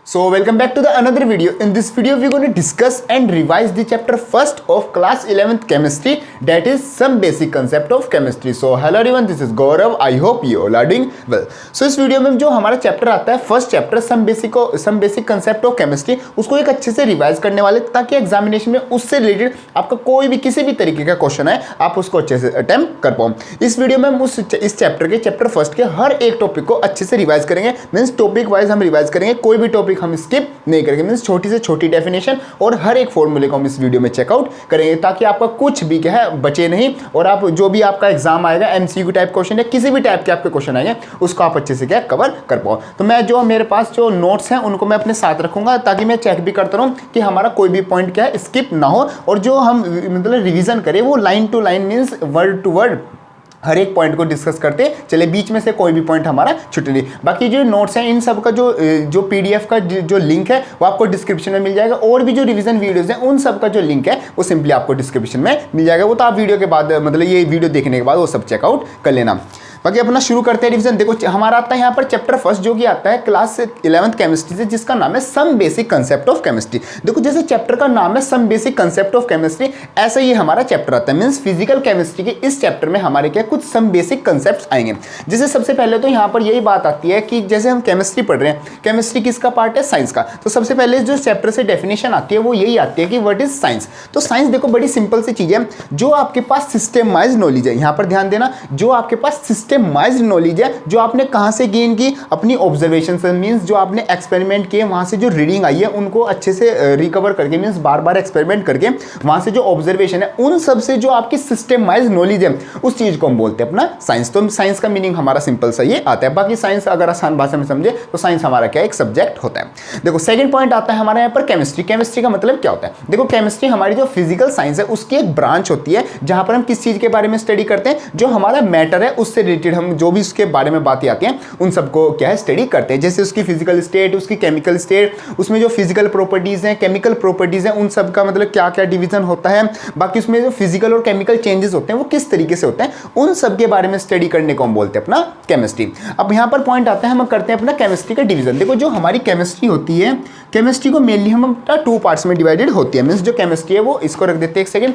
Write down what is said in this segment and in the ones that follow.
So welcome back to the another video. In this video we're going to discuss and revise the chapter first of class 11th chemistry, that is some basic concept of chemistry. So hello everyone, this is Gaurav. I hope you all are doing well. So इस video में जो हमारा chapter आता है first chapter some basic concept of chemistry, उसको एक अच्छे से रिवाइज करने वाले ताकि एग्जामिनेशन में उससे रिलेटेड आपका कोई भी किसी भी तरीके का क्वेश्चन है आप उसको अच्छे से अटेम्प्ट कर पाओ। इस वीडियो में हम इस चैप्टर के चैप्टर फर्स्ट के हर एक टॉपिक को अच्छे से रिवाइज करेंगे। मीन्स टॉपिक वाइज हम रिवाइज करेंगे, कोई भी टॉपिक हम स्किप नहीं करेंगे। मींस छोटी से छोटी डेफिनेशन और हर एक फॉर्मूले को हम इस वीडियो में चेकआउट करेंगे ताकि आपका कुछ भी क्या है बचे नहीं, और आप जो भी आपका एग्जाम आएगा एमसीक्यू टाइप क्वेश्चन या किसी भी टाइप के आपके क्वेश्चन आएंगे उसको आप अच्छे से क्या कवर कर पाओ। तो मैं जो मेरे पास जो नोट्स हैं उनको मैं अपने साथ रखूंगा ताकि मैं चेक भी करता रहूं कि हमारा कोई भी पॉइंट क्या है स्किप ना हो, और जो हम मतलब रिवीजन करें वो line to line means word to word हर एक पॉइंट को डिस्कस करते चले, बीच में से कोई भी पॉइंट हमारा छूटे नहीं। बाकी जो नोट्स हैं इन सब का जो पीडीएफ का जो लिंक है वो आपको डिस्क्रिप्शन में मिल जाएगा, और भी जो रिवीजन वीडियोस हैं उन सब का जो लिंक है वो सिंपली आपको डिस्क्रिप्शन में मिल जाएगा। वो तो आप वीडियो के बाद मतलब ये वीडियो देखने के बाद वो सब चेकआउट कर लेना। बाकी अपना शुरू करते हैं रिवीजन। देखो हमारा आता है यहाँ पर चैप्टर फर्स्ट जो कि आता है क्लास 11th केमिस्ट्री से, जिसका नाम है some basic concept of chemistry. देखो जैसे चैप्टर का नाम है some basic concept of chemistry, ऐसा ही हमारा चैप्टर आता है। मींस फिजिकल केमिस्ट्री के इस चैप्टर में हमारे क्या कुछ सम बेसिक कंसेप्ट्स आएंगे। जैसे सबसे पहले तो यहाँ पर यही बात आती है कि जैसे हम केमिस्ट्री पढ़ रहे हैं, केमिस्ट्री किसका पार्ट है? साइंस का। तो सबसे पहले जो चैप्टर से डेफिनेशन आती है वो यही आती है कि व्हाट इज साइंस। तो साइंस देखो बड़ी सिंपल सी चीज है, जो आपके पास सिस्टमाइज्ड नॉलेज है। यहाँ पर ध्यान देना, जो आपके पास सिस्टमाइज्ड नॉलेज जो आपने कहां से गेन की? अपनी ऑब्जर्वेशन से। मींस जो आपने एक्सपेरिमेंट किए वहां से जो रीडिंग आई है उनको अच्छे से रिकवर करके, मींस बार बार एक्सपेरिमेंट करके वहां से जो ऑब्जर्वेशन है उन सब से जो आपकी सिस्टमाइज्ड नॉलेज है उस चीज को हम बोलते हैं अपना साइंस। तो साइंस का मीनिंग हमारा सिंपल सा ये आता है। बाकी साइंस अगर आसान भाषा में समझे तो साइंस हमारा क्या एक सब्जेक्ट होता है। देखो सेकंड पॉइंट आता है हमारे यहाँ पर केमिस्ट्री। केमिस्ट्री का मतलब क्या होता है? देखो केमिस्ट्री हमारी जो फिजिकल साइंस है उसकी एक ब्रांच होती है जहां पर हम किस चीज के बारे में स्टडी करते हैं? जो हमारा मैटर है उससे रिलेटेड हम जो भी उसके बारे में बातें आती हैं उन सबको क्या है स्टडी करते हैं। जैसे उसकी फिजिकल स्टेट, उसकी केमिकल स्टेट, उसमें जो फिजिकल प्रॉपर्टीज हैं, केमिकल प्रॉपर्टीज हैं, उन सब का मतलब क्या क्या डिवीजन होता है, बाकी उसमें जो फिजिकल और केमिकल चेंजेस होते हैं वो किस तरीके से होते हैं, उन सब के बारे में स्टडी करने को हम बोलते हैं अपना केमिस्ट्री। अब यहाँ पर पॉइंट आता है, हम करते हैं अपना केमिस्ट्री का डिवीजन। देखो जो हमारी केमिस्ट्री होती है, केमिस्ट्री को मेनली हम टू पार्ट्स में डिवाइडेड होती है। मीन्स जो केमिस्ट्री है वो, इसको रख देते हैं एक सेकेंड,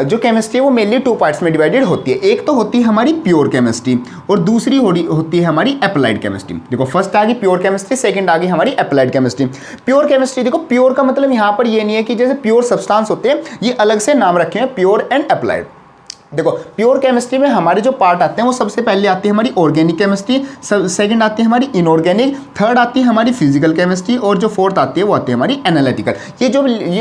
जो केमिस्ट्री है वो मेनली टू पार्ट्स में डिवाइडेड होती है। एक तो होती है हमारी प्योर केमिस्ट्री और दूसरी होती है हमारी अप्लाइड केमिस्ट्री। देखो फर्स्ट आ गई प्योर केमिस्ट्री, सेकंड आ गई हमारी अप्लाइड केमिस्ट्री। प्योर केमिस्ट्री, देखो प्योर का मतलब यहां पर ये नहीं है कि जैसे प्योर सब्सटेंस होते हैं ये अलग से नाम रखे हैं प्योर एंड अप्लाइड। देखो प्योर केमिस्ट्री में हमारे जो पार्ट आते हैं वो सबसे पहले आती है हमारी ऑर्गेनिक केमिस्ट्री, सेकंड आती है हमारी इनऑर्गेनिक, थर्ड आती है हमारी फिजिकल केमिस्ट्री, और जो फोर्थ आती है वो आती है हमारी एनालिटिकल। ये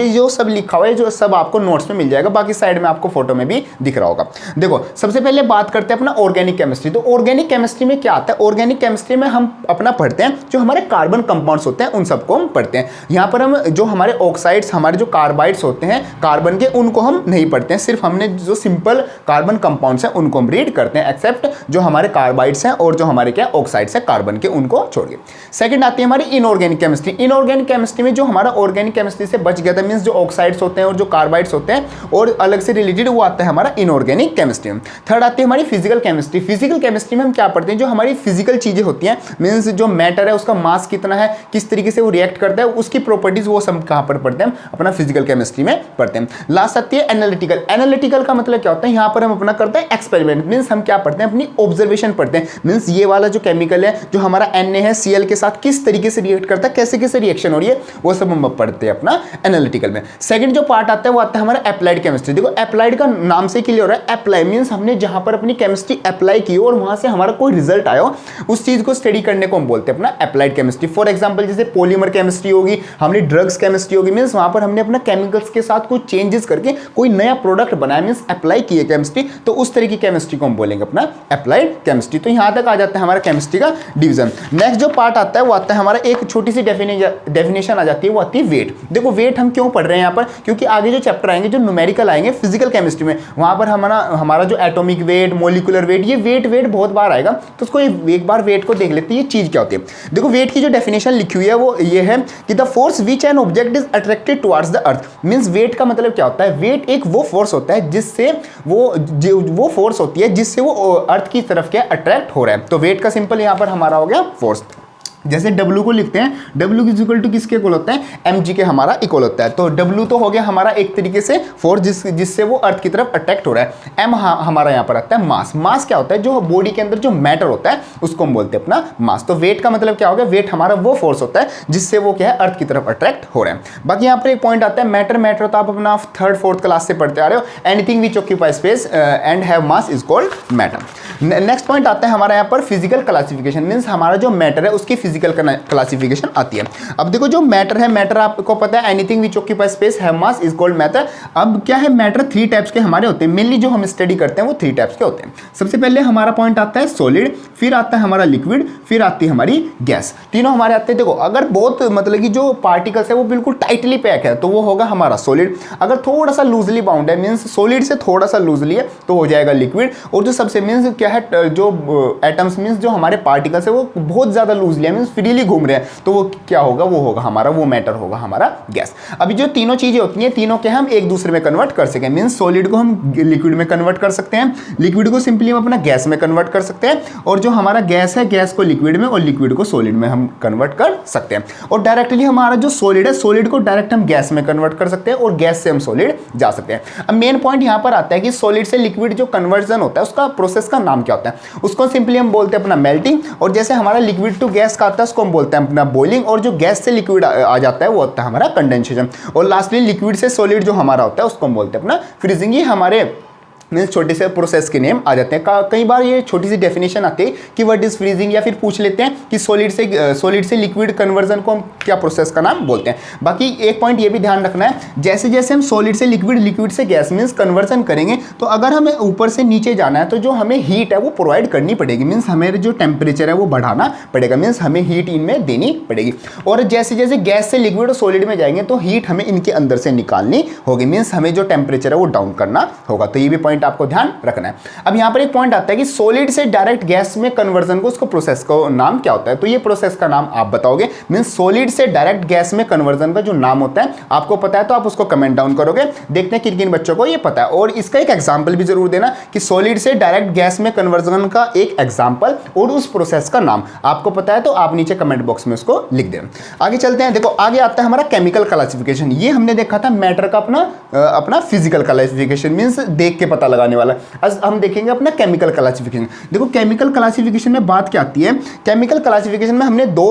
जो सब लिखा हुआ है जो सब आपको नोट्स में मिल जाएगा, बाकी साइड में आपको फोटो में भी दिख रहा होगा। देखो सबसे पहले बात करते हैं अपना ऑर्गेनिक केमिस्ट्री। तो ऑर्गेनिक केमिस्ट्री में क्या आता है? ऑर्गेनिक केमिस्ट्री में हम अपना पढ़ते हैं जो हमारे कार्बन कंपाउंड्स होते हैं उन सबको हम पढ़ते हैं। यहाँ पर हम जो हमारे ऑक्साइड्स, हमारे जो कार्बाइड्स होते हैं कार्बन के, उनको हम नहीं पढ़ते हैं। सिर्फ हमने जो सिंपल कार्बन कंपाउंड्स हैं उनको हम रीड करते हैं, एक्सेप्ट जो हमारे कार्बाइड्स हैं और जो हमारे क्या ऑक्साइड्स हैं कार्बन के, उनको छोड़ के। सेकंड आती है हमारी इनऑर्गेनिक केमिस्ट्री। इनऑर्गेनिक केमिस्ट्री में जो हमारा ऑर्गेनिक केमिस्ट्री से बच गया था, मींस जो ऑक्साइड्स होते हैं और जो कार्बाइड्स होते हैं और अलग से रिलेटेड, वो आता है हमारा इनऑर्गेनिक केमिस्ट्री। थर्ड आती है हमारी फिजिकल केमिस्ट्री। फिजिकल केमिस्ट्री में हम क्या पढ़ते हैं? जो हमारी फिजिकल चीजें होती हैं, मींस जो मैटर है उसका मास कितना है, किस तरीके से वो रिएक्ट करता है, उसकी प्रॉपर्टीज, वो सब कहां पर पढ़ते हैं? अपना फिजिकल केमिस्ट्री में पढ़ते हैं। लास्ट आती है एनालिटिकल। एनालिटिकल का मतलब क्या होता है? यहां पर हम अपना करते हैं एक्सपेरिमेंट। मींस हम क्या पढ़ते हैं? अपनी ऑब्जर्वेशन पढ़ते हैं। मींस ये वाला जो केमिकल है जो हमारा Na है Cl के साथ किस तरीके से रिएक्ट करता है, कैसे कैसे रिएक्शन हो रही है, वो सब हम पढ़ते हैं अपना एनालिटिकल में। सेकंड जो पार्ट आता है वो आता है हमारा अप्लाइड केमिस्ट्री। देखो अप्लाइड का नाम से क्लियर हो रहा है, अप्लाई मींस हमने जहां पर अपनी केमिस्ट्री अप्लाई की और वहां से हमारा कोई रिजल्ट आया हो, उस चीज को स्टडी करने को हम बोलते हैं अपना अप्लाइड केमिस्ट्री। फॉर एग्जांपल जैसे पॉलीमर केमिस्ट्री होगी, हमने ड्रग्स केमिस्ट्री होगी, मींस वहां पर हमने अपना केमिकल्स के साथ कुछ चेंजेस करके कोई नया प्रोडक्ट बनाया, मींस अप्लाई किए केमिस्ट्री, तो उस तरह की केमिस्ट्री को हम बोलेंगे अपना अप्लाइड केमिस्ट्री। तो यहां तक आ जाता है हमारा केमिस्ट्री का डिवीजन। नेक्स्ट जो पार्ट आता है वो आता है हमारा, एक छोटी सी डेफिनेशन आ जाती है, वो आती है वेट। देखो वेट हम क्यों पढ़ रहे हैं यहाँ पर? क्योंकि आगे जो चैप्टर आएंगे जो न्यूमेरिकल आएंगे फिजिकल केमिस्ट्री में, वहां पर हमारा जो एटॉमिक वेट, मॉलिक्यूलर वेट, ये वेट बहुत बार आएगा, तो उसको एक बार वेट को देख लेते हैं ये चीज क्या होती है। देखो वेट की जो डेफिनेशन लिखी हुई है वो ये है कि the force which an object is attracted towards the earth. Means weight का मतलब क्या होता है? वेट एक वो फोर्स होता है जिससे वो फोर्स होती है जिससे वो अर्थ की तरफ क्या अट्रैक्ट हो रहा है। तो वेट का सिंपल यहां पर हमारा हो गया फोर्स। जैसे W को लिखते हैं, W इज इक्वल टू किसके इक्वल होता है, mg के हमारा इक्वल होता है। तो W तो हो गया हमारा एक तरीके से फोर्स जिससे वो अर्थ की तरफ अट्रैक्ट हो रहा है। m हमारा यहाँ पर आता है मास। मास क्या होता है, जो बॉडी के अंदर जो मैटर होता है उसको हम बोलते हैं अपना मास। तो वेट का मतलब क्या हो गया, वेट हमारा वो फोर्स होता है जिससे वो क्या है अर्थ की तरफ अट्रैक्ट हो रहे हैं। बाकी यहाँ पर एक पॉइंट आता है मैटर। मैटर तो आप अपना 3rd 4th क्लास से पढ़ते आ रहे हो, anything which occupy space and have mass is called matter. Next point आता है हमारा यहाँ पर फिजिकल क्लासिफिकेशन, मीन्स हमारा जो मैटर है उसकी फिजिकल क्लासिफिकेशन आती है। अब देखो जो मैटर है, मैटर आपको पता है anything which occupy space have mass is called matter. अब क्या है, मैटर 3 टाइप्स के हमारे होते हैं, मेनली जो हम स्टडी करते हैं वो 3 टाइप्स के होते हैं। सबसे पहले हमारा पॉइंट आता है सॉलिड, फिर आता है हमारा लिक्विड, फिर आती है हमारी गैस। तीनों हमारे आते हैं। देखो अगर बहुत मतलब कि जो पार्टिकल्स है वो बिल्कुल टाइटली पैक है तो वो होगा हमारा सॉलिड। अगर थोड़ा सा लूजली बाउंड है, मीन्स सॉलिड से थोड़ा सा लूजली है, तो हो जाएगा लिक्विड। और जो सबसे मीन्स क्या है, जो एटम्स मीन्स जो हमारे पार्टिकल्स है वो बहुत ज्यादा लूजली है, मीन्स फ्रीली घूम रहे हैं, तो वो क्या होगा, वो होगा हमारा, वो मैटर होगा हमारा गैस। अभी जो तीनों चीजें होती हैं, तीनों के हम एक दूसरे में कन्वर्ट कर सकें, मीन्स सॉलिड को हम लिक्विड में कन्वर्ट कर सकते हैं, लिक्विड को सिंपली हम अपना गैस में कन्वर्ट कर सकते हैं, और जो हमारा गैस है गैस को लिक्विड में और लिक्विड को सॉलिड में हम कन्वर्ट कर सकते हैं। और डायरेक्टली हमारा जो सॉलिड है, सॉलिड को डायरेक्ट हम गैस में कन्वर्ट कर सकते हैं और गैस से हम सॉलिड जा सकते हैं। अब मेन पॉइंट यहां पर आता है कि सॉलिड से लिक्विड जो कन्वर्जन होता है उसका प्रोसेस का नाम क्या होता है, उसको सिंपली हम बोलते हैं अपना मेल्टिंग। और जैसे हमारा लिक्विड टू गैस का आता है उसको हम बोलते हैं अपना बॉइलिंग, और जो गैस से लिक्विड आ जाता है वो होता है हमारा कंडेंसेशन। और लास्टली लिक्विड से सॉलिड जो हमारा होता है उसको हम बोलते हैं अपना फ्रीजिंग। ये हमारे मीन्स छोटे से प्रोसेस के नेम आ जाते हैं। कई बार ये छोटी सी डेफिनेशन आती है कि व्हाट इज फ्रीजिंग, या फिर पूछ लेते हैं कि सॉलिड से लिक्विड कन्वर्जन को हम क्या प्रोसेस का नाम बोलते हैं। बाकी एक पॉइंट ये भी ध्यान रखना है, जैसे जैसे हम सॉलिड से लिक्विड, लिक्विड से गैस मीन्स कन्वर्जन करेंगे, तो अगर हमें ऊपर से नीचे जाना है तो जो हमें हीट है वो प्रोवाइड करनी पड़ेगी, मीन्स हमें जो टेम्परेचर है वो बढ़ाना पड़ेगा, मीन्स हमें हीट इनमें देनी पड़ेगी। और जैसे जैसे गैस से लिक्विड और सॉलिड में जाएंगे तो हीट हमें इनके अंदर से निकालनी होगी, मीन्स हमें जो टेम्परेचर है वो डाउन करना होगा। तो ये भी पॉइंट आपको ध्यान रखना है। अब यहां पर एक पॉइंट आता है कि सॉलिड से डायरेक्ट गैस में कन्वर्जन को, उसको प्रोसेस का नाम क्या होता है, तो ये प्रोसेस का नाम आप बताओगे। मींस सॉलिड से डायरेक्ट गैस में कन्वर्जन का जो नाम होता है आपको पता है तो आप उसको कमेंट डाउन करोगे, देखते हैं किन किन बच्चों को ये पता है। और इसका एक एग्जांपल भी जरूर देना कि सॉलिड से डायरेक्ट गैस में कन्वर्जन का एक एग्जांपल और उस प्रोसेस का नाम आपको पता है तो आप नीचे कमेंट बॉक्स में उसको लिख देना। आगे चलते हैं। देखो आगे आता है हमारा केमिकल क्लासिफिकेशन। ये हमने देखा था मैटर का अपना फिजिकल क्लासिफिकेशन, मींस देख के पता लगाने वाला। आज हम देखेंगे अपना केमिकल क्लासिफिकेशन। देखो केमिकल क्लासिफिकेशन में बात क्या आती है, केमिकल क्लासिफिकेशन में हमने 2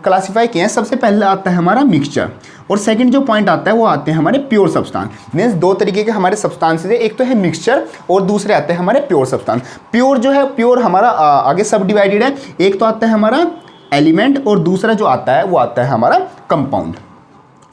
क्लासिफाई किए हैं। सबसे पहले आता है हमारा मिक्सचर, और सेकंड जो पॉइंट आता है वो आते हैं हमारे प्योर सब्सटेंस। मींस 2 तरीके के हमारे सब्सटेंसेस है, एक तो है मिक्सचर और दूसरे आते हैं हमारे प्योर सब्सटेंस। प्योर जो है, प्योर हमारा आगे सब डिवाइडेड है, एक तो आता है हमारा एलिमेंट और दूसरा जो आता है वो आता है हमारा कंपाउंड।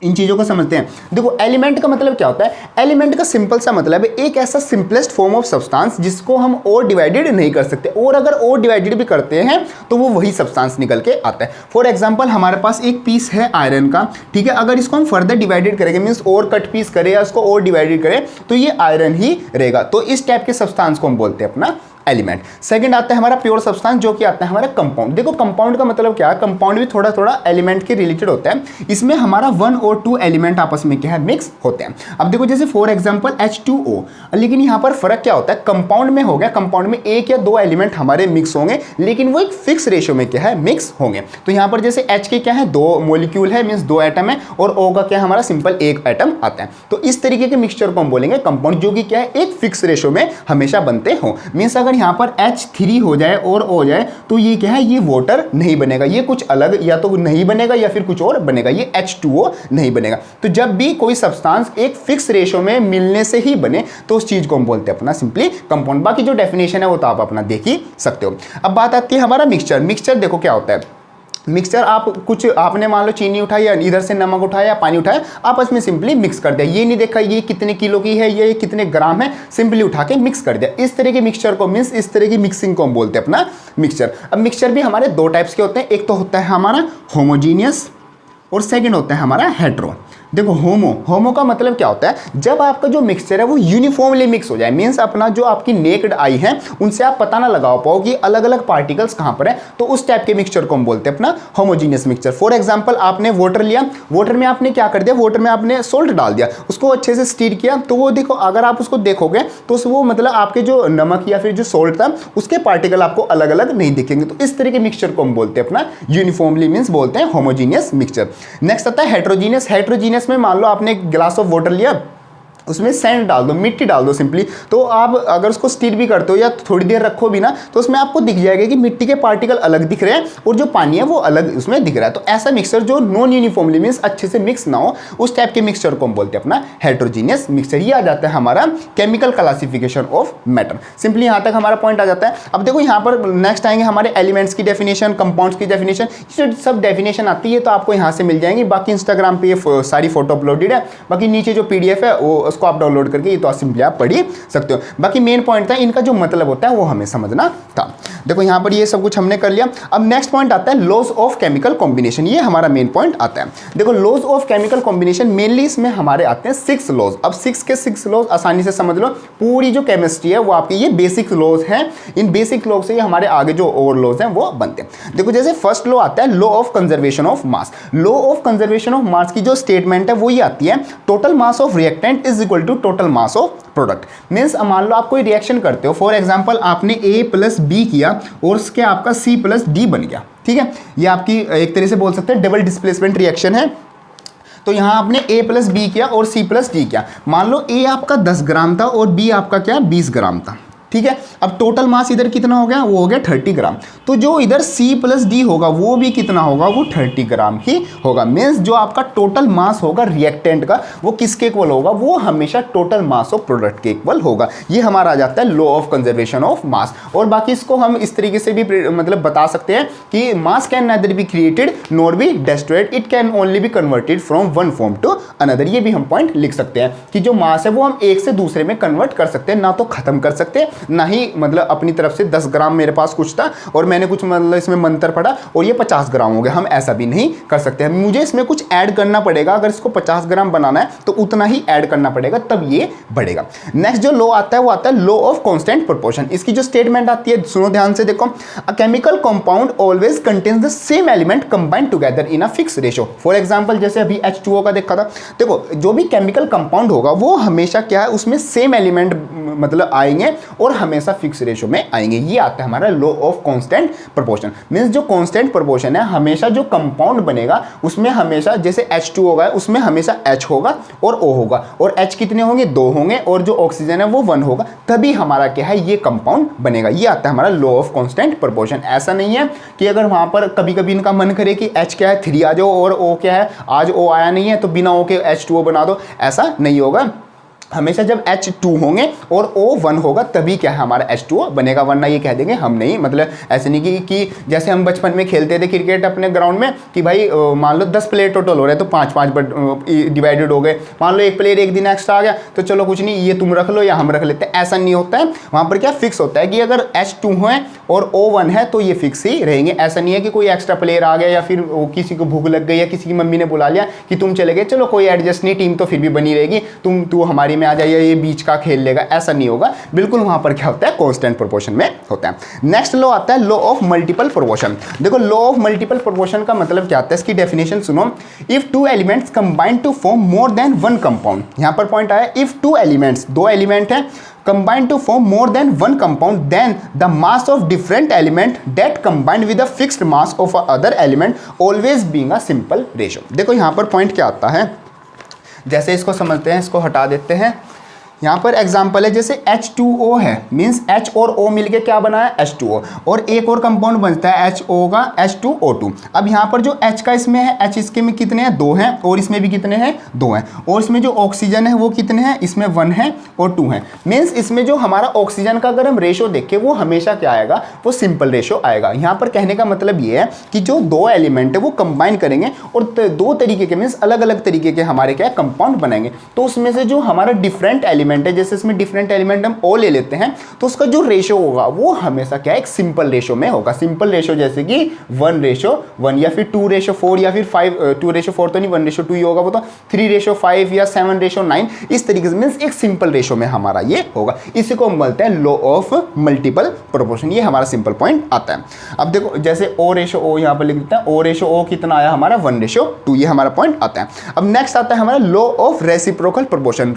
इन चीज़ों को समझते हैं। देखो एलिमेंट का मतलब क्या होता है, एलिमेंट का सिंपल सा मतलब है एक ऐसा सिंपलेस्ट फॉर्म ऑफ सब्सटेंस जिसको हम और डिवाइडेड नहीं कर सकते, और अगर और डिवाइडेड भी करते हैं तो वो वही सब्सटेंस निकल के आता है। फॉर एग्जांपल हमारे पास एक पीस है आयरन का, ठीक है, अगर इसको हम फर्दर डिवाइडेड करेंगे, मीन्स और कट पीस करें या इसको और डिवाइडेड करें तो ये आयरन ही रहेगा। तो इस टाइप के सब्सटेंस को हम बोलते हैं अपना एलिमेंट। सेकंड आता है हमारा प्योर सब्सटेंस, जो कि आता है हमारा कंपाउंड। देखो कंपाउंड का मतलब क्या है, कंपाउंड भी थोड़ा थोड़ा एलिमेंट के रिलेटेड होता है। इसमें हमारा 1 और 2 एलिमेंट आपस में क्या है, मिक्स होते हैं। अब देखो जैसे फॉर एग्जांपल H2O, लेकिन यहाँ पर फर्क क्या होता है, कंपाउंड में हो गया, कंपाउंड में 1 या 2 एलिमेंट हमारे मिक्स होंगे, लेकिन वो एक फिक्स रेशियो में क्या है, मिक्स होंगे। तो यहाँ पर जैसे H के क्या है, 2 मॉलिक्यूल है, मीन्स 2 एटम है, और O का क्या हमारा सिंपल 1 एटम आता है। तो इस तरीके के मिक्सचर को हम बोलेंगे कंपाउंड, जो कि क्या है, एक फिक्स रेशियो में हमेशा बनते हो। मीन्स अगर यहाँ पर H3 हो जाए और O हो जाए तो ये क्या है, ये वाटर नहीं बनेगा, ये कुछ अलग या तो नहीं बनेगा या फिर कुछ और बनेगा, ये H2O नहीं बनेगा। तो जब भी कोई सब्सटेंस एक फिक्स रेशियो में मिलने से ही बने तो उस चीज को हम बोलते हैं अपना सिंपली कंपाउंड। बाकी जो डेफिनेशन है वो तो आप अपना देख ही सकते हो। अब बात आती है हमारा मिक्सचर। मिक्सचर देखो क्या होता है, मिक्सचर आपने मान लो चीनी उठाई या इधर से नमक उठाया या पानी उठाया, आपस में सिंपली मिक्स कर दिया। ये नहीं देखा ये कितने किलो की है, ये कितने ग्राम है, सिंपली उठा के मिक्स कर दिया। इस तरह के मिक्सचर को, मीन्स इस तरह की मिक्सिंग को हम बोलते हैं अपना मिक्सचर। अब मिक्सचर भी हमारे 2 टाइप्स के होते हैं, एक तो होता है हमारा होमोजीनियस और सेकंड होता है हमारा हेट्रो। देखो होमो का मतलब क्या होता है, जब आपका जो मिक्सचर है वो यूनिफॉर्मली मिक्स हो जाए, मीन्स अपना जो आपकी नेक्ड आई है उनसे आप पता ना लगा पाओ कि अलग अलग पार्टिकल्स कहाँ पर है, तो उस टाइप के मिक्सचर को हम बोलते हैं अपना होमोजीनियस मिक्सचर। फॉर एग्जांपल आपने वाटर लिया, वाटर में आपने क्या कर दिया, वाटर में आपने सोल्ट डाल दिया, उसको अच्छे से स्टीर किया, तो वो देखो अगर आप उसको देखोगे तो वो मतलब आपके जो नमक या फिर जो सोल्ट था उसके पार्टिकल आपको अलग अलग नहीं दिखेंगे। तो इस तरह के मिक्सचर को हम बोलते हैं अपना यूनिफॉर्मली मीन्स बोलते हैं होमोजीनियस मिक्सचर। नेक्स्ट आता है हेट्रोजीनियस। हेट्रोजीनियस में मान लो आपने ग्लास ऑफ वाटर लिया, उसमें सैंड डाल दो, मिट्टी डाल दो सिंपली, तो आप अगर उसको स्टीर भी करते हो या थोड़ी देर रखो भी ना, तो उसमें आपको दिख जाएगा कि मिट्टी के पार्टिकल अलग दिख रहे हैं और जो पानी है वो अलग उसमें दिख रहा है। तो ऐसा मिक्सचर जो नॉन यूनिफॉर्मली मीन्स अच्छे से मिक्स ना हो, उस टाइप के मिक्सचर को हम बोलते हैं अपना हेट्रोजीनियस मिक्सचर। ये आ जाता है हमारा chemical classification of matter. Simply यहाँ तक हमारा पॉइंट आ जाता है। अब देखो यहाँ पर नेक्स्ट आएंगे हमारे एलिमेंट्स की डेफिनेशन, कंपाउंड्स की डेफिनेशन, ये सब डेफिनेशन आती है तो आपको यहाँ से मिल जाएंगी। बाकी इंस्टाग्राम पे ये सारी फोटो अपलोडेड है, बाकी नीचे जो PDF है वो उसको आप डाउनलोड करके तो सिंपली आप पढ़ ही सकते हो। बाकी मेन पॉइंट था इनका जो मतलब होता है वो हमें समझना था। देखो यहाँ पर ये सब कुछ हमने कर लिया। अब नेक्स्ट पॉइंट आता है लॉज ऑफ केमिकल कॉम्बिनेशन। ये हमारा मेन पॉइंट आता है। देखो laws of chemical combination mainly इसमें हमारे आते हैं 6 लॉज। अब 6 के 6 लॉज आसानी से समझ लो, पूरी जो केमिस्ट्री है वो आपकी ये बेसिक लॉज हैं। इन बेसिक लॉज से हमारे आगे जो और लॉज हैं वो बनते हैं। देखो जैसे फर्स्ट लॉ आता है law of conservation of mass. Law of conservation of mass की जो स्टेटमेंट है वो ये आती है, total mass of reactant is equal to total mass of product. Means मान लो आप कोई रिएक्शन करते हो, फॉर एग्जांपल आपने A प्लस B किया और उसके आपका C प्लस D बन गया, ठीक है। ये आपकी एक तरह से बोल सकते हैं डबल डिस्प्लेसमेंट रिएक्शन है। तो यहाँ आपने A प्लस बी किया और C प्लस D किया। मान लो A आपका 10 ग्राम था और B आपका क्या 20 ग्राम था, ठीक है। अब टोटल मास इधर कितना हो गया, वो हो गया 30 ग्राम। तो जो इधर C प्लस D होगा वो भी कितना होगा, वो 30 ग्राम ही होगा। मीन्स जो आपका टोटल मास होगा रिएक्टेंट का वो किसके इक्वल होगा, वो हमेशा टोटल मास ऑफ प्रोडक्ट के इक्वल होगा। ये हमारा आ जाता है लॉ ऑफ कंजर्वेशन ऑफ मास। और बाकी इसको हम इस तरीके से भी मतलब बता सकते हैं कि mass can neither be created nor be destroyed, it can only be converted from one form to another. ये भी हम पॉइंट लिख सकते हैं कि जो मास है वो हम एक से दूसरे में कन्वर्ट कर सकते हैं, ना तो खत्म कर सकते हैं ना ही मतलब अपनी तरफ से 10 ग्राम मेरे पास कुछ था और मैंने कुछ मतलब इसमें मंत्र पढ़ा और ये 50 ग्राम हो गया। हम ऐसा भी नहीं कर सकते हैं, मुझे इसमें कुछ ऐड करना पड़ेगा। अगर इसको 50 ग्राम बनाना है तो उतना ही ऐड करना पड़ेगा, तब ये बढ़ेगा। नेक्स्ट जो लॉ आता है वो आता है लॉ ऑफ कांस्टेंट प्रोपोर्शन। इसकी जो स्टेटमेंट आती है सुनो ध्यान से, देखो a chemical compound always contains the same element combined together in a fix ratio. For example जैसे अभी H2O का देखा था, देखो जो भी केमिकल कंपाउंड होगा वो हमेशा क्या है, उसमें सेम एलिमेंट मतलब आएंगे और हमेशा फिक्स रेशो में आएंगे। ये आता है हमारा law of constant proportion. Means जो कांस्टेंट प्रोपोर्शन है, हमेशा जो कंपाउंड बनेगा उसमें हमेशा जैसे H2 होगा उसमें हमेशा H होगा और O होगा, और H कितने होंगे, 2 होंगे, और जो ऑक्सीजन है वो 1 होगा, तभी हमारा क्या है ये कंपाउंड बनेगा। ये आता है हमारा लॉ ऑफ कांस्टेंट प्रोपोर्शन। ऐसा नहीं है कि अगर वहां पर कभी कभी इनका मन करे कि H क्या है 3 आ जाओ और O क्या है, आज O आया नहीं है तो बिना O के H2O बना दो, ऐसा नहीं होगा। हमेशा जब H2 होंगे और O 1 होगा तभी क्या है हमारा H2O बनेगा, वरना ये कह देंगे हम नहीं। मतलब ऐसे नहीं कि जैसे हम बचपन में खेलते थे क्रिकेट अपने ग्राउंड में कि भाई मान लो 10 प्लेयर टोटल हो रहे हैं तो 5-5 डिवाइडेड हो गए, मान लो एक प्लेयर एक दिन एक्स्ट्रा आ गया तो चलो कुछ नहीं, ये तुम रख लो या हम रख लेते हैं, ऐसा नहीं होता है। वहाँ पर क्या फिक्स होता है कि अगर H2 है और O 1 है तो ये फिक्स ही रहेंगे। ऐसा नहीं है कि कोई एक्स्ट्रा प्लेयर आ गया या फिर किसी को भूख लग गई या किसी की मम्मी ने बुला लिया कि तुम चले गए, चलो कोई एडजस्ट नहीं, टीम तो फिर भी बनी रहेगी, तू हमारी में आ जाइए, ये बीच का खेल लेगा, ऐसा नहीं होगा। बिल्कुल वहां पर क्या होता है, कांस्टेंट प्रोपोर्शन में होता है। नेक्स्ट लॉ आता है लॉ ऑफ मल्टीपल प्रोपोर्शन। देखो लॉ ऑफ मल्टीपल प्रोपोर्शन का मतलब क्या आता है, इसकी डेफिनेशन सुनो। If 2 elements combine to form more than 1 compound, यहां पर पॉइंट आया, इफ 2 एलिमेंट्स, 2 एलिमेंट है, combine to form more than 1 compound, then the mass of different element that combined with the fixed mass of a other element always being a simple ratio। देखो यहाँ पर point क्या आता है, जैसे इसको समझते हैं, इसको हटा देते हैं। यहाँ पर एग्जाम्पल है जैसे H2O है, मीन्स H और O मिलके क्या बना है H2O, और एक और कंपाउंड बनता है HO का H2O2। अब यहाँ पर जो H का इसमें है, H इसके में कितने हैं, 2 हैं, और इसमें भी कितने हैं, 2 हैं, और इसमें जो ऑक्सीजन है वो कितने हैं, इसमें 1 है और 2 हैं। मीन्स इसमें जो हमारा ऑक्सीजन का अगर हम रेशो देखें वो हमेशा क्या आएगा, वो सिंपल रेशो आएगा। यहाँ पर कहने का मतलब ये है कि जो 2 एलिमेंट है वो कंबाइन करेंगे और 2 तरीके के मीन्स अलग अलग तरीके के हमारे क्या कंपाउंड बनाएंगे, तो उसमें से जो हमारा डिफरेंट एलिमेंट एलिमेंट है, जैसे इसमें डिफरेंट एलिमेंट हम ओ ले लेते हैं, तो उसका जो रेशो होगा वो हमेशा क्या है, एक सिंपल रेशो में होगा। सिंपल रेशो जैसे कि 1:1 या फिर 2:4 या फिर 2:4 तो नहीं, 1:2 ही होगा, वो तो 3:5 या 7:9, इस तरीके से मीन्स एक सिंपल रेशो में हमारा ये होगा। इसी को बोलते हैं लॉ ऑफ मल्टीपल प्रोपोर्शन। ये हमारा सिंपल पॉइंट आता है। अब देखो जैसे O:O यहाँ पर लिख देते हैं, O:O कितना आया हमारा 1:2, ये हमारा पॉइंट आता है। अब नेक्स्ट आता है हमारा law of reciprocal proportion.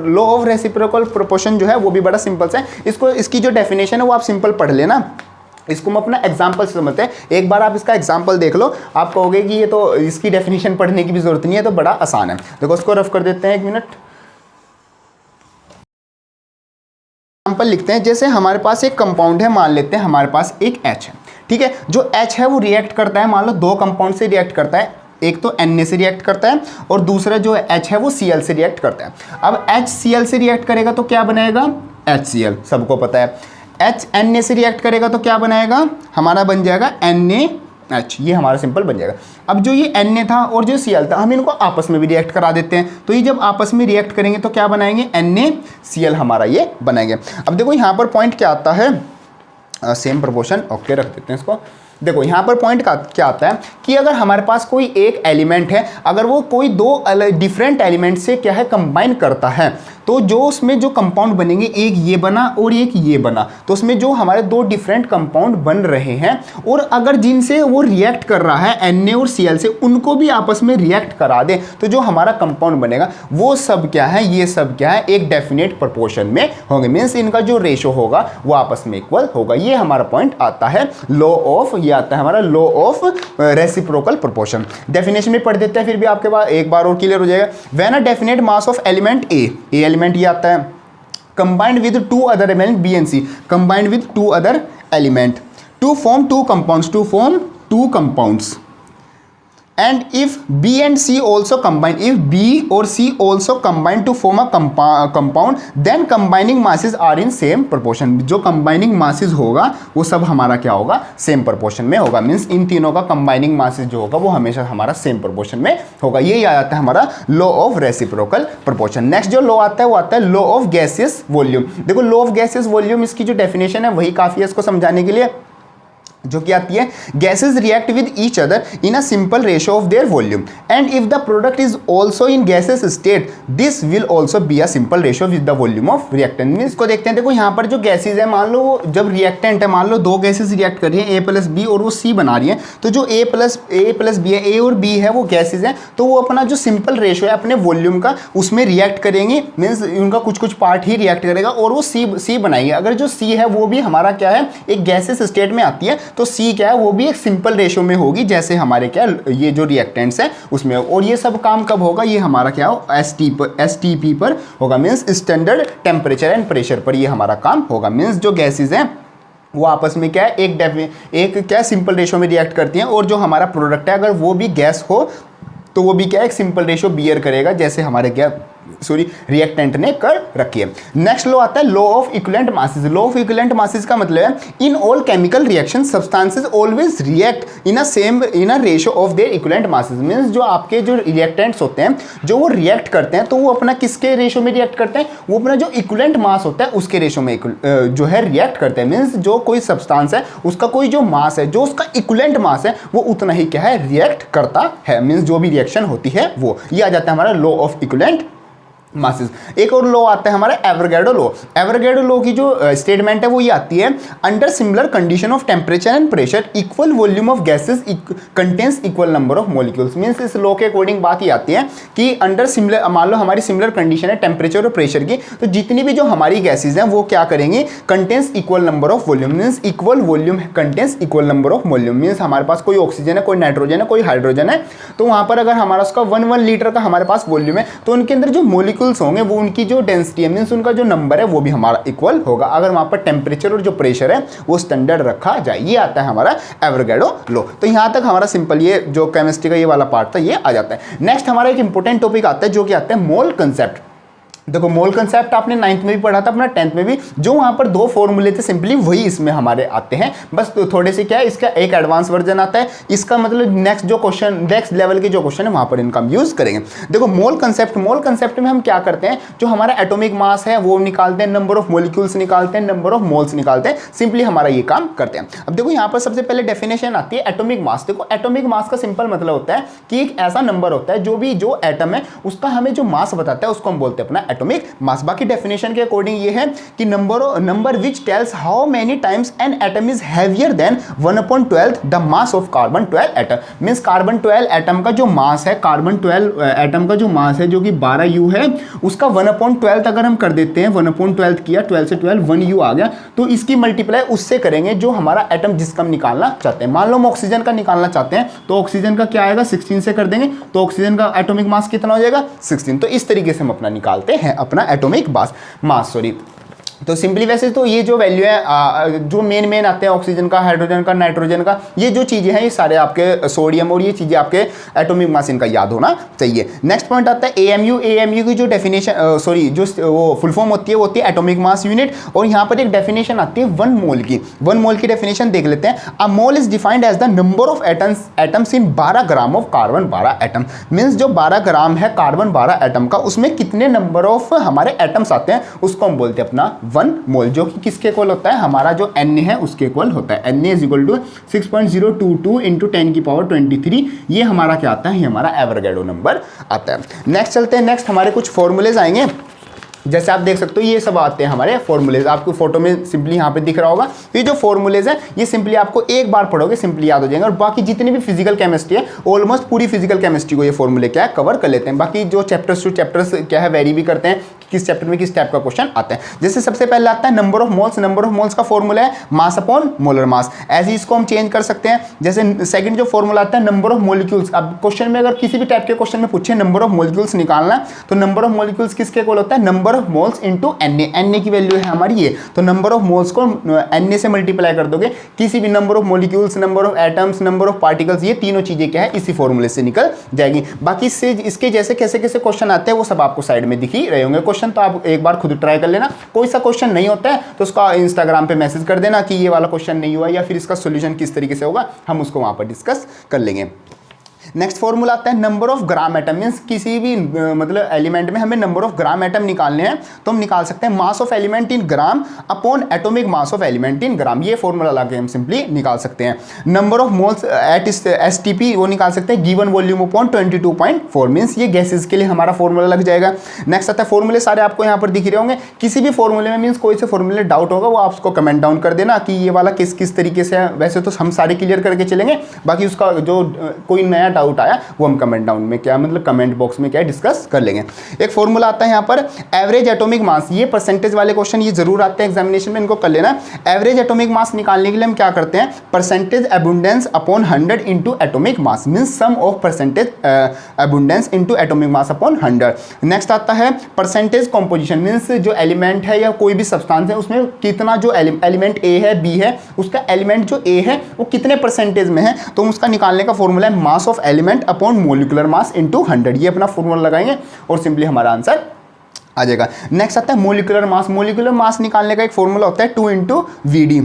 Law of reciprocal proportion जो है वो भी बड़ा सिंपल है। इसको इसकी जो डेफिनेशन है वो आप सिंपल पढ़ लेना, इसको हम अपना एग्जाम्पल से समझते हैं। एक बार आप इसका एग्जाम्पल देख लो, आप कहोगे कि ये तो इसकी डेफिनेशन पढ़ने की भी जरूरत नहीं है, तो बड़ा आसान है। देखो इसको रफ कर देते हैं, 1 मिनट। एग्जाम्पल लिखते हैं, जैसे हमारे पास एक कंपाउंड है, मान लेते हैं हमारे पास एक H है, ठीक है। जो H है वो रिएक्ट करता है, मान लो 2 कंपाउंड से रिएक्ट करता है, एक तो Na से रिएक्ट करता है और दूसरा जो H है वो Cl से रिएक्ट करता है। अब HCl से रिएक्ट करेगा तो क्या बनाएगा, HCl, सबको पता है। H Na से रिएक्ट करेगा तो क्या बनाएगा, हमारा बन जाएगा NaH, ये हमारा सिंपल बन जाएगा। अब जो ये Na था और जो Cl था, हम इनको आपस में भी रिएक्ट करा देते हैं, तो ये जब आपस में रिएक्ट करेंगे तो क्या बनाएंगे, NaCl हमारा ये बनाएंगे। अब देखो यहाँ पर पॉइंट क्या आता है, सेम प्रोपोर्शन, ओके रख देते हैं इसको। देखो यहाँ पर पॉइंट क्या आता है कि अगर हमारे पास कोई एक एलिमेंट है, अगर वो कोई 2 डिफरेंट एलिमेंट से क्या है कंबाइन करता है, तो जो उसमें जो कंपाउंड बनेंगे, एक ये बना और एक ये बना, तो उसमें जो हमारे 2 डिफरेंट कंपाउंड बन रहे हैं, और अगर जिनसे वो रिएक्ट कर रहा है Na और Cl से, उनको भी आपस में रिएक्ट करा दे, तो जो हमारा कंपाउंड बनेगा वो सब क्या है, ये सब क्या है, एक डेफिनेट प्रोपोर्शन में होंगे। मीन्स इनका जो रेशो होगा वो आपस में इक्वल होगा। ये हमारा पॉइंट आता है लॉ ऑफ, ये आता है हमारा law of reciprocal proportion. Definition में पढ़ देते हैं, फिर भी आपके पास एक बार और क्लियर हो जाएगा। When a definite mass of element A element ये आता है, combined with 2 other element B and C, combined with 2 other element to form 2 compounds, and if B and C also combine, if B or C also combine to form a compound, then combining masses are in same proportion। जो combining masses होगा वो सब हमारा क्या होगा, same proportion में होगा। Means in तीनों का combining masses जो होगा वो हमेशा हमारा same proportion में होगा। ये आ जाता है हमारा law of reciprocal proportion। Next जो law आता है वो आता है law of gaseous volume। देखो law of gaseous volume, इसकी जो definition है वही काफ़ी है इसको समझाने के लिए, जो कि आती है, gases react with each other in a simple ratio of their volume, and if the product is also in gases state, this will also be a simple ratio with the volume of reactant. Means को देखते हैं, देखो यहाँ पर जो gases है, मान लो जब रिएक्टेंट है, मान लो 2 गैसेज रिएक्ट कर रही है, A+B और वो C बना रही है, तो जो A+B है, A और B है वो गैसेज है, तो वो अपना जो सिंपल रेशो है अपने वॉल्यूम का उसमें रिएक्ट करेंगे। मीन्स उनका कुछ पार्ट ही रिएक्ट करेगा और वो C बनाएंगे। अगर जो C है वो भी हमारा क्या है, एक गैसेज स्टेट में आती है, तो C क्या है, वो भी एक सिंपल रेशो में होगी, जैसे हमारे क्या ये जो रिएक्टेंट्स है उसमें। और ये सब काम कब होगा, ये हमारा क्या हो, STP पर होगा, means standard temperature and pressure पर ये हमारा काम होगा। मीन्स जो गैसेज हैं वो आपस में क्या है, एक क्या सिंपल रेशो में रिएक्ट करती हैं, और जो हमारा प्रोडक्ट है अगर वो भी गैस हो तो वो भी क्या एक सिंपल रेशो बियर करेगा, जैसे हमारे क्या रिएक्टेंट ने कर रखी है। नेक्स्ट लॉ आता है law of equivalent masses. Law of equivalent masses का मतलब है, in all chemical reaction substances always react in a ratio of their equivalent masses. Means जो आपके जो रिएक्टेंट्स होते हैं, जो वो रिएक्ट करते हैं, तो वो अपना किसके रेशो में रिएक्ट करते हैं, वो अपना जो इक्विवेलेंट मास होता है उसके रेशो में जो है रिएक्ट करते हैं। मींस जो कोई सब्सटेंस है उसका कोई जो मास है, जो उसका इक्विवेलेंट मास है, वो उतना ही क्या है रिएक्ट करता है। मींस जो भी रिएक्शन होती है वो, ये आ जाता है हमारा लॉ ऑफ इक्विवेलेंट मासेस। एक और लॉ आता है हमारा एवोगाड्रो लॉ। एवोगाड्रो लॉ की जो स्टेटमेंट है वो ये आती है, under similar condition of temperature and pressure equal volume of gases contains equal number of molecules. Means इस लॉ के अकॉर्डिंग बात ये आती है कि अंडर सिमिलर, मान लो हमारी सिमिलर कंडीशन है टेम्परेचर और प्रेशर की, तो जितनी भी जो हमारी गैसेज हैं वो क्या करेंगी, contains equal number of volume. Means equal volume contains equal number of volume. Means हमारे पास कोई ऑक्सीजन है, कोई नाइट्रोजन है, कोई हाइड्रोजन है, तो वहाँ पर अगर हमारा उसका 1 लीटर का हमारे पास वॉल्यूम है, तो उनके अंदर जो मॉलिक्यूल्स होंगे वो उनकी जो डेंसिटी है, मींस उनका जो नंबर है वो भी हमारा इक्वल होगा, अगर वहां पर टेम्परेचर और जो प्रेशर है वो स्टैंडर्ड रखा जाए। ये आता है हमारा एवोगाड्रो लॉ। तो यहां तक हमारा सिंपल ये जो केमिस्ट्री का ये वाला पार्ट था ये आ जाता है। नेक्स्ट हमारा एक इंपॉर्टेंट टॉपिक आता है जो कि आता है मोल कंसेप्ट। देखो मोल कंसेप्ट आपने 9th में भी पढ़ा था, अपना 10th में भी, जो वहाँ पर दो फॉर्मूले थे सिंपली वही इसमें हमारे आते हैं, बस तो थोड़े से क्या है, इसका एक एडवांस वर्जन आता है, इसका मतलब नेक्स्ट जो क्वेश्चन, नेक्स्ट लेवल के जो क्वेश्चन है वहाँ पर इनका हम यूज़ करेंगे। देखो मोल कंसेप्ट में हम क्या करते हैं, जो हमारा एटॉमिक मास है वो निकालते हैं, नंबर ऑफ मॉलिक्यूल्स निकालते हैं, नंबर ऑफ मोल्स निकालते हैं, सिंपली हमारा ये काम करते हैं। अब देखो यहाँ पर सबसे पहले डेफिनेशन आती है एटॉमिक मास। देखो एटॉमिक मास का सिंपल मतलब होता है कि एक ऐसा नंबर होता है जो एटम है उसका हमें जो मास बताता है उसको हम बोलते हैं अपना एटॉमिक मास। बाकी डेफिनेशन के अकॉर्डिंग ये है कि number which tells how many times an atom is heavier than 1/12 the mass of carbon 12 atom. Means carbon 12 atom का जो मास है, कार्बन 12 एटम का जो मास है जो कि 12U है, उसका 1/12 अगर हम कर देते हैं, 1/12 किया, 12 से 12 1U आ गया, तो इसकी मल्टीप्लाई उससे करेंगे जो हमारा एटम जिसका हम निकालना चाहते हैं। मान लो हम ऑक्सीजन का निकालना चाहते हैं तो ऑक्सीजन का क्या आएगा, 16 से कर देंगे तो ऑक्सीजन का एटॉमिक मास कितना हो जाएगा, 16। तो इस तरीके से हम अपना निकालते हैं अपना एटॉमिक मास। तो सिंपली वैसे तो ये जो वैल्यू है जो मेन आते हैं ऑक्सीजन का, हाइड्रोजन का, नाइट्रोजन का, ये जो चीज़ें हैं ये सारे आपके सोडियम और ये चीज़ें आपके एटॉमिक मास इनका याद होना चाहिए। नेक्स्ट पॉइंट आता है एएमयू की जो डेफिनेशन जो वो फुल फॉर्म होती है वो होती है एटॉमिक मास यूनिट। और यहाँ पर एक डेफिनेशन आती है 1 मोल की। 1 मोल की डेफिनेशन देख लेते हैं। A mole is defined as the number of atoms in 12 gram of carbon 12 atom. Means जो 12 ग्राम है कार्बन 12 एटम का, उसमें कितने नंबर ऑफ हमारे एटम्स आते हैं उसको हम बोलते हैं अपना 1 मोल, जो कि किसके इक्वल होता है, हमारा जो Na है उसके इक्वल होता है। Na is equal to 6.022 into 10 की पावर 23। ये हमारा क्या आता है, ये हमारा एवोगाड्रो नंबर आता है। नेक्स्ट चलते हैं, नेक्स्ट हमारे कुछ फॉर्मूलेज आएंगे। जैसे आप देख सकते हो ये सब आते हैं हमारे फॉर्मूलेज, आपको फोटो में सिंपली यहाँ पे दिख रहा होगा। तो ये जो फॉर्मूलेज है ये सिंपली आपको एक बार पढ़ोगे सिंपली याद हो जाएंगे। और बाकी जितनी भी फिजिकल केमिस्ट्री है ऑलमोस्ट पूरी फिजिकल केमिस्ट्री को ये फॉर्मूले क्या है कवर कर लेते हैं। बाकी जो चैप्टर्स टू चैप्टर्स क्या है वेरी भी करते हैं, किस चैप्टर में किस टाइप का क्वेश्चन आता है। जैसे सबसे पहले आता है number of moles. Number of moles का फॉर्मूला है मास अपॉन मोलर मास। ऐसे इसको हम चेंज कर सकते हैं। जैसे सेकंड जो फॉर्मूला आता है नंबर ऑफ मॉलिक्यूल्स। अब क्वेश्चन में अगर किसी भी टाइप के क्वेश्चन में पूछे नंबर ऑफ मॉलिक्यूल्स निकालना, तो नंबर ऑफ मॉलिक्यूल्स किसके इक्वल होता है, number of moles into Na की वैल्यू है हमारी ये, तो नंबर ऑफ मोल्स को Na से मल्टीप्लाई कर दोगे, किसी भी number of molecules, number of atoms, number of particles, ये तीनों चीजें क्या है इसी फॉर्मूले से निकल जाएगी। बाकी इससे इसके जैसे कैसे कैसे क्वेश्चन आते हैं वो सब आपको साइड में दिख ही रहे होंगे क्वेश्चन, तो आप एक बार खुद ट्राई कर लेना। कोई सा क्वेश्चन नहीं होता है तो उसका इंस्टाग्राम पे मैसेज कर देना कि ये वाला क्वेश्चन नहीं हुआ या फिर इसका सोल्यूशन किस तरीके से होगा, हम उसको वहां पर डिस्कस कर लेंगे। नेक्स्ट फॉर्मूला आता है number of gram atom. Means किसी भी मतलब एलिमेंट में हमें नंबर ऑफ ग्राम एटम निकालने हैं तो हम निकाल सकते हैं mass of element in gram upon atomic mass of element in gram. ये फॉर्मूला लाके हम सिंपली निकाल सकते हैं। Number of moles at STP वो निकाल सकते हैं गिवन वॉल्यूम अपॉन 22.4। मीन्स ये गैसेस के लिए हमारा फॉर्मूला लग जाएगा। नेक्स्ट आता है फॉर्मूले सारे आपको यहाँ पर दिख रहे होंगे। किसी भी फॉर्मूले में मीन्स कोई से फॉर्मूले डाउट होगा वो आप उसको कमेंट डाउन कर देना कि ये वाला किस तरीके से है। वैसे तो हम सारे क्लियर करके चलेंगे, बाकी उसका जो कोई नया डाउट आया वो हम कमेंट डाउन में क्या मतलब कमेंट बॉक्स में क्या डिस्कस कर लेंगे। एक फॉर्मूला आता है यहाँ पर एवरेज एटॉमिक मास। ये परसेंटेज वाले क्वेश्चन ये जरूर आते हैं एग्जामिनेशन में, इनको कर लेना। एवरेज एटॉमिक मास निकालने के लिए हम क्या करते हैं, percentage abundance upon 100 into atomic mass. Means sum of percentage abundance into atomic mass upon 100। Next आता है परसेंटेज कॉम्पोजिशन। मीन्स जो एलिमेंट है या कोई भी सब्सटेंस है उसमें कितना जो एलिमेंट ए है बी है, उसका एलिमेंट जो ए है वो कितने परसेंटेज में है, तो उसका निकालने का फॉर्मूला है मास of element upon molecular mass into 100। ये अपना फॉर्मूला लगाएंगे और सिंपली हमारा आंसर आ जाएगा। नेक्स्ट आता है मोलिकुलर मास। मोलिकुलर मास निकालने का एक फॉर्मूला होता है 2 इंटू वीडी।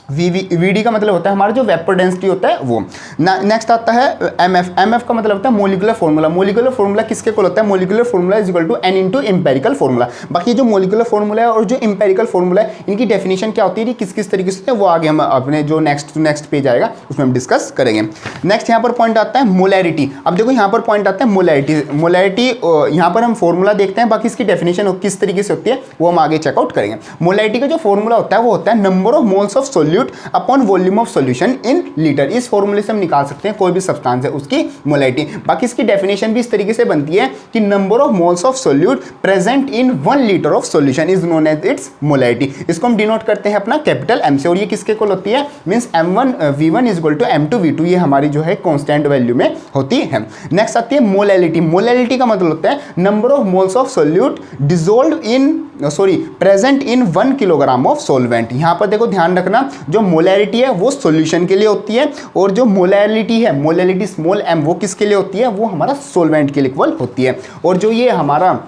वीडी का मतलब होता है हमारा जो वेपर डेंसिटी होता है वो। नेक्स्ट आता है एमएफ। एमएफ का मतलब होता है मोलिकुलर फॉर्मूला। मोलिकुलर फॉर्मूला किसके इक्वल होता है, molecular formula is equal to n into empirical formula. बाकी जो मोलिकुलर फॉर्मूला है और जो एम्पेरिकल फॉर्मूला है इनकी डेफिनेशन क्या होती है, किस किस तरीके से वो आगे हम अपने जो नेक्स्ट पेज आएगा उसमें हम डिस्कस करेंगे। नेक्स्ट यहाँ पर पॉइंट आता है मोलैरिटी। अब देखो यहाँ पर पॉइंट आता है मोलैरिटी। मोलैरिटी यहाँ पर हम फॉर्मूला देखते हैं, बाकी इसकी डेफिनेशन किस तरीके से होती है वो हम आगे चेकआउट करेंगे। मोलैरिटी का जो फॉर्मूला होता है वो होता है number of moles of upon volume of solution in litre. इस फॉर्मूले से हम निकाल सकते हैं कोई भी सब्सटेंस है उसकी मोलैरिटी। बाकी इसकी डेफिनेशन भी इस तरीके से बनती है कि number of moles of solute present in 1 litre of solution is known as its molarity. इसको हम डिनोट करते हैं अपना कैपिटल एम से, और ये किसके इक्वल होती है, means m1 v1 is equal to m2 v2। ये हमारी जो है कांस्टेंट वैल्यू में होती है। नेक्स्ट आती है मोलैलिटी। मोलैलिटी का मतलब होता है number of moles of solute dissolved in present in 1 kilogram of solvent. यहाँ पर देखो ध्यान रखना, जो मोलैरिटी है वो सॉल्यूशन के लिए होती है और जो मोलैलिटी है, मोलैलिटी स्मॉल m, वो किसके लिए होती है, वो हमारा सॉल्वेंट के लिए इक्वल होती है। और जो ये हमारा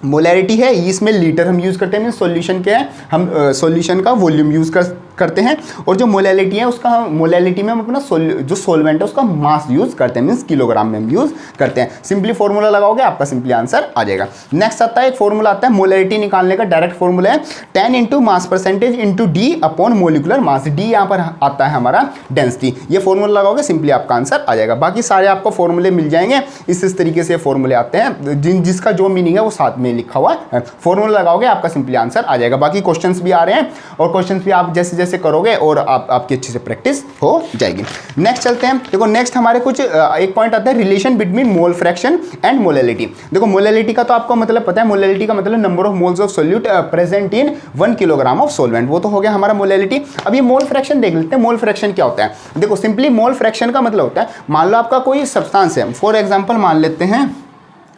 मोलैरिटी है, ये इसमें लीटर हम यूज़ करते हैं, मीन सॉल्यूशन क्या है, हम सॉल्यूशन का वॉल्यूम यूज़ करते हैं। और जो मोलैलिटी है उसका मोलैलिटी में हम अपना जो सॉल्वेंट है उसका मास यूज़ करते हैं, मीन्स किलोग्राम में हम यूज़ करते हैं। सिंपली फॉर्मूला लगाओगे आपका सिंपली आंसर आ जाएगा। नेक्स्ट आता है एक फॉर्मूला आता है मोलैरिटी निकालने का, डायरेक्ट फॉर्मूला है 10 into mass percentage into D upon molecular mass. D यहाँ पर आता है हमारा डेंसिटी। ये फॉर्मूला लगाओगे सिंपली आपका आंसर आ जाएगा। बाकी सारे आपको फॉर्मूले मिल जाएंगे, इस तरीके से फॉर्मूले आते हैं, जिसका जो मीनिंग है वो साथ में लिखा हुआ है। फॉर्मूला लगाओगे आपका सिंपली आंसर आ जाएगा। बाकी क्वेश्चंस भी आ रहे हैं और क्वेश्चंस भी आप जैसे जैसे करोगे और आपकी अच्छे से प्रैक्टिस हो जाएगी। नेक्स्ट चलते हैं। देखो नेक्स्ट हमारे कुछ एक पॉइंट आता है relation between mole fraction and molality. देखो मोलैलिटी का तो आपको मतलब पता है, मोलैलिटी का मतलब number of moles of solute present in 1 kilogram of solvent, वो तो हो गया हमारा मोलैलिटी। अब ये मोल फ्रैक्शन देख लेते हैं। मोल फ्रैक्शन क्या होता है? देखो सिंपली मोल फ्रैक्शन का मतलब होता है, मान लो आपका कोई सब्सटेंस है, फॉर एग्जांपल मान लेते हैं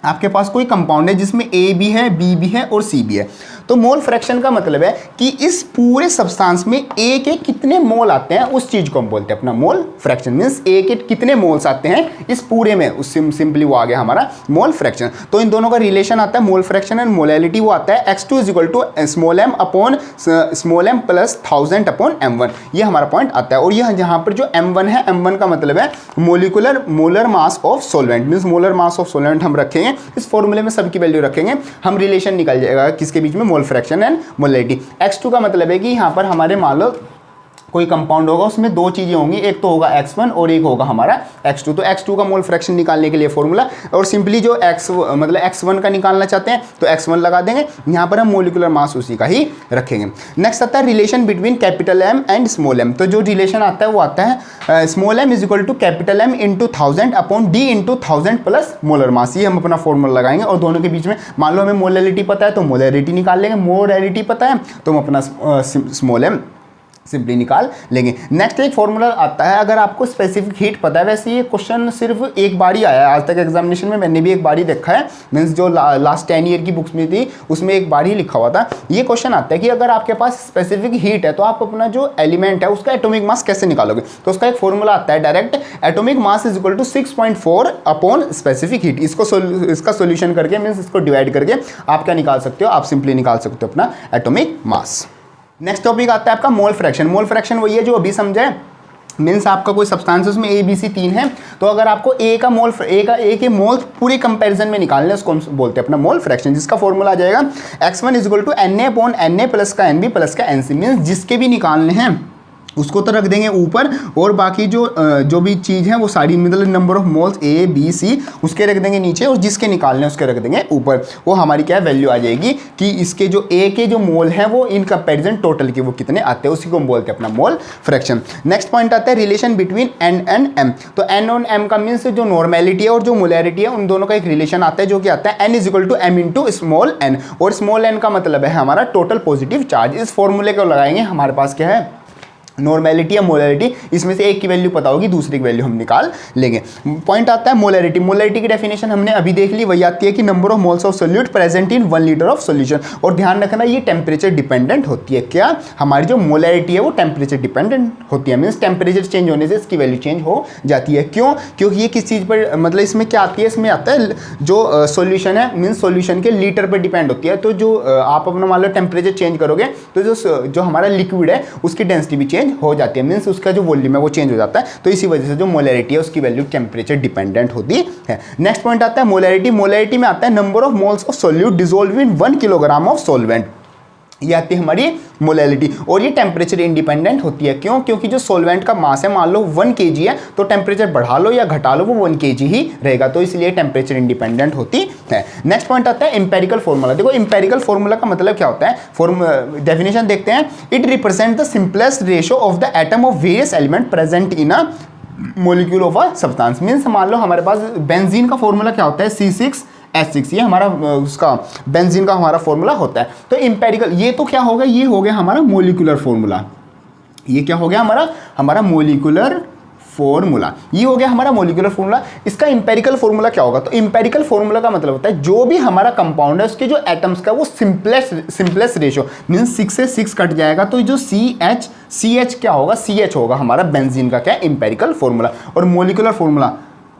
आपके पास कोई कंपाउंड है जिसमें ए भी है, बी भी है और सी भी है। तो मोल फ्रैक्शन का मतलब है कि इस पूरे सब्सटेंस में ए के कितने मोल आते हैं, उस चीज को हम बोलते हैं अपना मोल फ्रैक्शन। मींस ए के कितने मोल्स आते हैं इस पूरे में, उस सिंपली वो आ गया हमारा मोल फ्रैक्शन। तो इन दोनों का रिलेशन आता है मोल फ्रैक्शन एंड मोलैलिटी, वो आता है x2 = small m upon small m plus 1000 upon m1। ये हमारा पॉइंट आता है। और यह जहाँ पर जो m1 है, m1 का मतलब है molar mass of solvent. Means molar mass of solvent हम रखेंगे इस फॉर्मूले में, सबकी वैल्यू रखेंगे, हम रिलेशन निकल जाएगा किसके बीच में, mole fraction and molality. x2 का मतलब है कि यहाँ पर हमारे मान लो कोई कंपाउंड होगा, उसमें दो चीज़ें होंगी, एक तो होगा x1 और एक होगा हमारा x2। तो x2 का मोल फ्रैक्शन निकालने के लिए फॉर्मूला, और सिंपली जो मतलब x1 का निकालना चाहते हैं तो x1 लगा देंगे, यहाँ पर हम मोलिकुलर मास उसी का ही रखेंगे। नेक्स्ट आता है relation between capital M and small m। तो जो रिलेशन आता है वो आता है small m = capital M into 1000 upon D into 1000 plus molar mass. ये हम अपना फॉर्मूला लगाएंगे और दोनों के बीच में मान लो हमें मोलैलिटी पता है तो मोलैलिटी निकाल लेंगे, मोलैलिटी पता है तो हम अपना स्मॉल m सिंपली निकाल लेंगे। नेक्स्ट एक फॉर्मूला आता है, अगर आपको स्पेसिफिक हीट पता है, वैसे ये क्वेश्चन सिर्फ एक बार ही आया है आज तक एग्जामिनेशन में, मैंने भी एक बार ही देखा है, मीन्स जो लास्ट 10 ईयर की बुक्स में थी उसमें एक बार ही लिखा हुआ था। ये क्वेश्चन आता है कि अगर आपके पास स्पेसिफिक हीट है तो आप अपना जो एलिमेंट है उसका एटॉमिक मास कैसे निकालोगे। तो उसका एक फॉर्मूला आता है direct, atomic mass = 6.4 upon specific heat. इसका सोल्यूशन करके मीन्स इसको डिवाइड करके आप क्या निकाल सकते हो, आप सिंपली निकाल सकते हो अपना एटॉमिक मास। नेक्स्ट टॉपिक आता है आपका मोल फ्रैक्शन। मोल फ्रैक्शन वही है जो अभी समझे, मीन्स आपका कोई सब्सटेंस में ए बी सी 3 है, तो अगर आपको ए के मोल पूरे कंपैरिजन में निकालने उसको हम बोलते हैं अपना मोल फ्रैक्शन, जिसका फॉर्मूला आ जाएगा x1 = Na/Na प्लस का Nb प्लस का Nc। मीन्स जिसके भी निकालने हैं उसको तो रख देंगे ऊपर, और बाकी जो भी चीज़ है वो सारी मतलब number of moles A B C उसके रख देंगे नीचे, और जिसके निकालने उसके रख देंगे ऊपर। वो हमारी क्या वैल्यू आ जाएगी कि इसके जो ए के जो मोल हैं वो इन कंपैरिजन टोटल के वो कितने आते हैं, उसी को हम बोलते हैं अपना मोल फ्रैक्शन। नेक्स्ट पॉइंट आता है relation between N and M। तो N और M का मीन्स जो नॉर्मेलिटी है और जो मोलैरिटी है उन दोनों का एक रिलेशन आता है जो कि आता है N = M into small n। और स्मॉल n का मतलब है हमारा टोटल पॉजिटिव चार्ज। इस फॉर्मूले को लगाएंगे, हमारे पास क्या है नॉर्मेलिटी या मोलैरिटी, इसमें से एक की वैल्यू पता होगी, दूसरी की वैल्यू हम निकाल लेंगे। पॉइंट आता है मोलैरिटी। मोलैरिटी की डेफिनेशन हमने अभी देख ली, वही आती है कि number of moles of solute present in 1 litre of solution. और ध्यान रखना ये टेम्परेचर डिपेंडेंट होती है। क्या हमारी जो मोलैरिटी है वो टेम्परेचर डिपेंडेंट होती है, मीन्स टेम्परेचर चेंज होने से इसकी वैल्यू चेंज हो जाती है। क्यों? क्योंकि ये किस चीज़ पर मतलब इसमें क्या आती है, इसमें आता है जो सोल्यूशन है मीन्स सोल्यूशन के लीटर पर डिपेंड होती है। तो जो आप अपना मान लो टेम्परेचर चेंज करोगे तो जो हमारा लिक्विड है उसकी डेंसिटी भी चेंज हो जाती है, मीन्स उसका जो वॉल्यूम है वो चेंज हो जाता है। तो इसी वजह से जो मोलैरिटी है उसकी वैल्यू टेम्परेचर डिपेंडेंट होती है। नेक्स्ट पॉइंट आता है मोलैरिटी। मोलैरिटी में आता है number of moles of solute dissolve in 1 kilogram of solvent. ये आती है हमारी मोलैलिटी, और ये टेम्परेचर इंडिपेंडेंट होती है। क्यों? क्योंकि जो सॉल्वेंट का मास है मान लो 1 kg है, तो टेम्परेचर बढ़ा लो या घटा लो वो 1 kg ही रहेगा, तो इसलिए टेम्परेचर इंडिपेंडेंट होती है। नेक्स्ट पॉइंट आता है इंपेरिकल फॉर्मूला। देखो इंपेरिकल फॉर्मूला का मतलब क्या होता है, डेफिनेशन देखते हैं। It represent the simplest ratio of the atom of various element present in a molecule of a substance. Means मान लो हमारे पास बेंजीन का फॉर्मूला क्या होता है, C6H6, ये हमारा उसका बेंजीन का हमारा फॉर्मूला होता है। तो इंपेरिकल ये तो क्या होगा, ये हो गया हमारा मोलिकुलर फॉर्मूला। ये क्या हो गया हमारा मोलिकुलर फॉर्मूला, ये हो गया हमारा मोलिकुलर फॉर्मूला। इसका इंपेरिकल फॉर्मूला क्या होगा, तो इंपेरिकल फॉर्मूला का मतलब होता है जो भी हमारा कंपाउंड है उसके जो एटम्स का वो सिंपलेस्ट रेशियो, मींस 6 से 6 कट जाएगा तो जो CH क्या होगा, CH होगा हमारा बेंजीन का क्या इंपेरिकल फॉर्मूला। और मोलिकुलर फॉर्मूला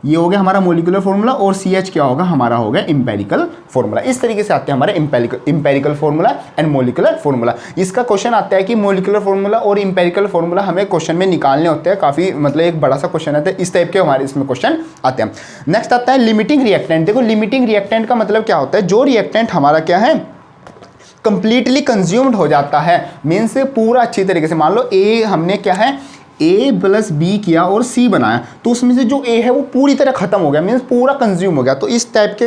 ये हो गया हमारा मोलिकुलर फॉर्मूला और CH क्या होगा, हमारा हो गया इंपेरिकल फॉर्मूला। इस तरीके से आते हैं हमारे empirical formula and molecular formula. इसका क्वेश्चन आता है कि मोलिकुलर फॉर्मूला और इंपेरिकल फॉर्मूला हमें क्वेश्चन में निकालने होते हैं, काफी मतलब एक बड़ा सा क्वेश्चन आता है, इस टाइप के हमारे इसमें क्वेश्चन आते हैं। नेक्स्ट आता है लिमिटिंग रिएक्टेंट। देखो लिमिटिंग रिएक्टेंट का मतलब क्या होता है, जो रिएक्टेंट हमारा क्या है, कंप्लीटली कंज्यूम्ड हो जाता है, मीन्स पूरा अच्छी तरीके से, मान लो ए हमने क्या है A + B किया और C बनाया, तो उसमें से जो A है वो पूरी तरह खत्म हो गया, मीन्स पूरा कंज्यूम हो गया। तो इस टाइप के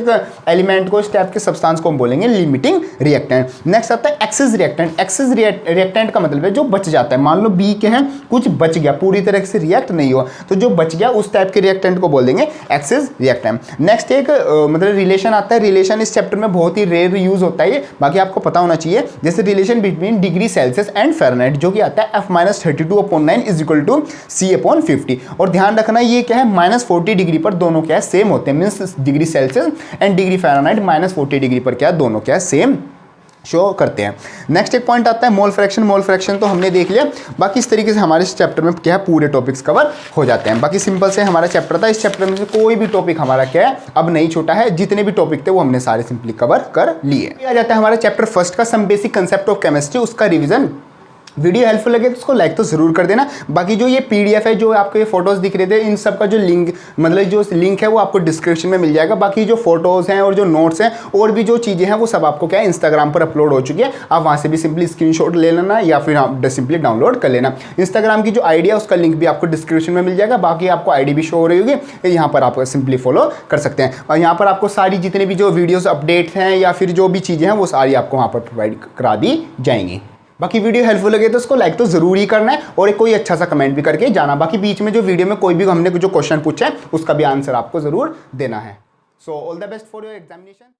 एलिमेंट को, इस टाइप के सब्सटेंस को हम बोलेंगे लिमिटिंग रिएक्टेंट। नेक्स्ट आता है एक्सेस रिएक्टेंट। एक्सेस रिएक्टेंट का मतलब है जो बच जाता है, मान लो B के हैं, कुछ बच गया, पूरी तरह से रिएक्ट नहीं हुआ, तो जो बच गया उस टाइप के रिएक्टेंट को बोल देंगे एक्सेस रिएक्टेंट। नेक्स्ट एक मतलब रिलेशन आता है। रिलेशन इस चैप्टर में बहुत ही रेयर यूज होता है, बाकी आपको पता होना चाहिए, जैसे relation between degree Celsius and Fahrenheit, जो कि आता है F-32/9 = C/50। और ध्यान रखना ये क्या है, -40 डिग्री पर दोनों क्या है, सेम होते हैं, means degree Celsius and degree Fahrenheit -40 degree पर क्या है, दोनों क्या है, सेम शो करते हैं। नेक्स्ट एक पॉइंट आता है मोल फ्रैक्शन। मोल फ्रैक्शन तो हमने देख लिया, बाकी इस तरीके से हमारे इस चैप्टर में क्या है, पूरे टॉपिक्स कवर हो जाते हैं। बाकी सिंपल से हमारा चैप्टर था, इस चैप्टर में से कोई भी टॉपिक हमारा क्या है अब नहीं छूटा है, जितने भी टॉपिक थे वो हमने सारे सिंपली कवर कर लिए। आ जाता है हमारा चैप्टर फर्स्ट का some basic concept of chemistry, उसका रिविजन। वीडियो हेल्पफुल लगे तो उसको लाइक तो जरूर कर देना। बाकी जो ये PDF है, जो आपको ये फोटोज दिख रहे थे, इन सब का जो लिंक मतलब जो लिंक है वो आपको डिस्क्रिप्शन में मिल जाएगा। बाकी जो फोटोज हैं और जो नोट्स हैं और भी जो चीज़ें हैं वो सब आपको क्या है इंस्टाग्राम पर अपलोड हो चुकी है, आप वहाँ से भी सिंपली स्क्रीनशॉट ले लेना या फिर आप सिंपली डाउनलोड कर लेना। इंस्टाग्राम की जो आईडी है उसका लिंक भी आपको डिस्क्रिप्शन में मिल जाएगा, बाकी आपको आईडी भी शो हो रही होगी, यहाँ पर आप सिंपली फॉलो कर सकते हैं। और यहाँ पर आपको सारी जितने भी जो वीडियोज़ अपडेट हैं या फिर जो भी चीज़ें हैं वो सारी आपको वहाँ पर प्रोवाइड करा दी जाएंगी। बाकी वीडियो हेल्पफुल लगे तो उसको लाइक तो जरूर ही करना है और कोई अच्छा सा कमेंट भी करके जाना। बाकी बीच में जो वीडियो में कोई भी हमने जो क्वेश्चन पूछा है उसका भी आंसर आपको जरूर देना है। So all the best for your examination.